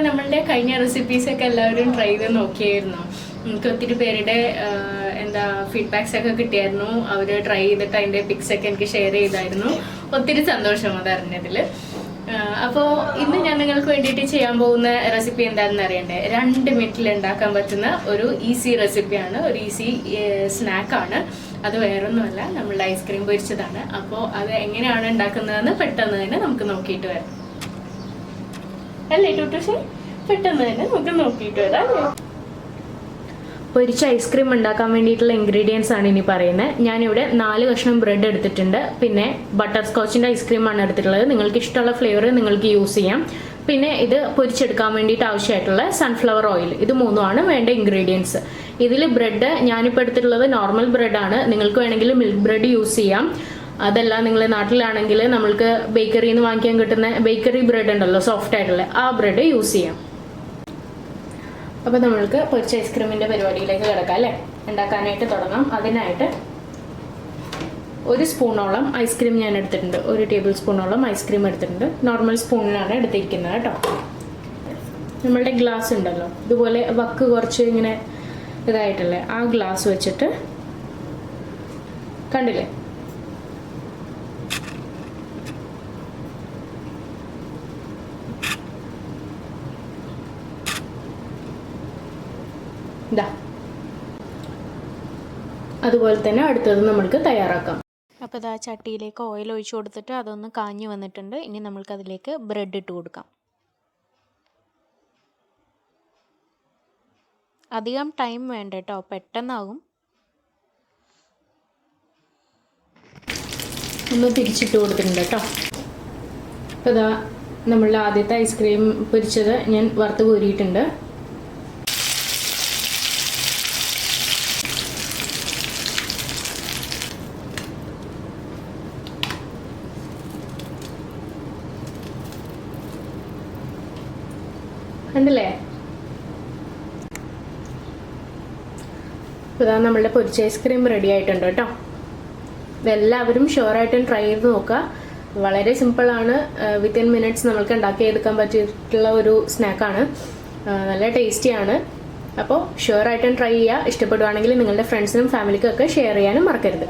നമ്മളുടെ കഴിഞ്ഞ റെസിപ്പീസൊക്കെ എല്ലാവരും ട്രൈ ചെയ്ത് നോക്കിയായിരുന്നു. എനിക്ക് ഒത്തിരി പേരുടെ എന്താ ഫീഡ്ബാക്സ് ഒക്കെ കിട്ടിയായിരുന്നു. അവർ ട്രൈ ചെയ്തിട്ട് അതിൻ്റെ പിക്സൊക്കെ എനിക്ക് ഷെയർ ചെയ്തായിരുന്നു. ഒത്തിരി സന്തോഷം അതറിഞ്ഞതിൽ. അപ്പോൾ ഇന്ന് ഞാൻ നിങ്ങൾക്ക് വേണ്ടിയിട്ട് ചെയ്യാൻ പോകുന്ന റെസിപ്പി എന്താണെന്ന് അറിയണ്ടേ? 2 മിനിറ്റിൽ ഉണ്ടാക്കാൻ പറ്റുന്ന ഒരു ഈസി റെസിപ്പിയാണ്, ഒരു ഈസി സ്നാക്കാണ്. അത് വേറൊന്നുമല്ല, നമ്മളുടെ ഐസ്ക്രീം പൊരിച്ചതാണ്. അപ്പോൾ അത് എങ്ങനെയാണ് ഉണ്ടാക്കുന്നതെന്ന് പെട്ടെന്ന് തന്നെ നമുക്ക് നോക്കിയിട്ട് വരാം. അല്ലേ ടൂട്ടൂഷേ? പെട്ടെന്ന് തന്നെ നമുക്ക് നോക്കിയിട്ട് വരാം. പൊരിച്ച ഐസ്ക്രീം ഉണ്ടാക്കാൻ വേണ്ടിയിട്ടുള്ള ഇൻഗ്രീഡിയൻസ് ആണ് ഇനി പറയുന്നത്. ഞാനിവിടെ 4 കഷ്ണം ബ്രെഡ് എടുത്തിട്ടുണ്ട്. പിന്നെ ബട്ടർ സ്കോച്ചിൻ്റെ ഐസ്ക്രീമാണ് എടുത്തിട്ടുള്ളത്. നിങ്ങൾക്ക് ഇഷ്ടമുള്ള ഫ്ലേവർ നിങ്ങൾക്ക് യൂസ് ചെയ്യാം. പിന്നെ ഇത് പൊരിച്ചെടുക്കാൻ വേണ്ടിയിട്ട് ആവശ്യമായിട്ടുള്ള സൺഫ്ലവർ ഓയിൽ. ഇത് 3ആണ് വേണ്ട ഇൻഗ്രീഡിയൻസ്. ഇതിൽ ബ്രെഡ് ഞാനിപ്പോൾ എടുത്തിട്ടുള്ളത് നോർമൽ ബ്രെഡാണ്. നിങ്ങൾക്ക് വേണമെങ്കിൽ മിൽക്ക് ബ്രെഡ് യൂസ് ചെയ്യാം. അതല്ല നിങ്ങളുടെ നാട്ടിലാണെങ്കിൽ നമ്മൾക്ക് ബേക്കറിയിൽ നിന്ന് വാങ്ങിക്കാൻ കിട്ടുന്ന ബേക്കറി ബ്രെഡ് ഉണ്ടല്ലോ, സോഫ്റ്റ് ആയിട്ടുള്ള ആ ബ്രെഡ് യൂസ് ചെയ്യാം. അപ്പോൾ നമ്മൾക്ക് പൊരിച്ച ഐസ്ക്രീമിൻ്റെ പരിപാടിയിലേക്ക് കിടക്കാം അല്ലേ? ഉണ്ടാക്കാനായിട്ട് തുടങ്ങാം. അതിനായിട്ട് 1 സ്പൂണോളം ഐസ്ക്രീം ഞാൻ എടുത്തിട്ടുണ്ട്. 1 ടേബിൾ സ്പൂണോളം ഐസ്ക്രീം എടുത്തിട്ടുണ്ട്. നോർമൽ സ്പൂണിലാണ് എടുത്തിരിക്കുന്നത് കേട്ടോ. നമ്മളുടെ ഗ്ലാസ് ഉണ്ടല്ലോ, ഇതുപോലെ വക്ക് കുറച്ച് ഇങ്ങനെ ഇതായിട്ടല്ലേ, ആ ഗ്ലാസ് വെച്ചിട്ട് കണ്ടില്ലേ, ഇതാ അതുപോലെ തന്നെ അടുത്തത് നമ്മൾക്ക് തയ്യാറാക്കാം. അപ്പോൾ ഇതാ ചട്ടിയിലേക്ക് ഓയിൽ ഒഴിച്ചു കൊടുത്തിട്ട് അതൊന്ന് കാഞ്ഞു വന്നിട്ടുണ്ട്. ഇനി നമ്മൾക്ക് അതിലേക്ക് ബ്രെഡ് ഇട്ട് കൊടുക്കാം. അധികം ടൈം വേണ്ട കേട്ടോ, പെട്ടെന്നാകും. ഒന്ന് തിരിച്ചിട്ട് കൊടുത്തിട്ടുണ്ട് കേട്ടോ. അപ്പോൾ ഇതാ നമ്മളുടെ ആദ്യത്തെ ഐസ്ക്രീം പൊരിച്ചത് ഞാൻ വറുത്ത് കോരിയിട്ടുണ്ട്. കണ്ടില്ലേ? ഇതാ നമ്മളുടെ പൊരിച്ച ഐസ്ക്രീം റെഡി ആയിട്ടുണ്ട് കേട്ടോ. ഇതെല്ലാവരും ഷുവറായിട്ടും ട്രൈ ചെയ്ത് നോക്കുക. വളരെ സിമ്പിളാണ്. വിത്തിൻ മിനിറ്റ്സ് നമുക്ക് ഉണ്ടാക്കിയെടുക്കാൻ പറ്റിയിട്ടുള്ള ഒരു സ്നാക്കാണ്. നല്ല ടേസ്റ്റിയാണ്. അപ്പോൾ ഷുവറായിട്ടും ട്രൈ ചെയ്യുക. ഇഷ്ടപ്പെടുവാണെങ്കിൽ നിങ്ങളുടെ ഫ്രണ്ട്സിനും ഫാമിലിക്കും ഒക്കെ ഷെയർ ചെയ്യാനും മറക്കരുത്.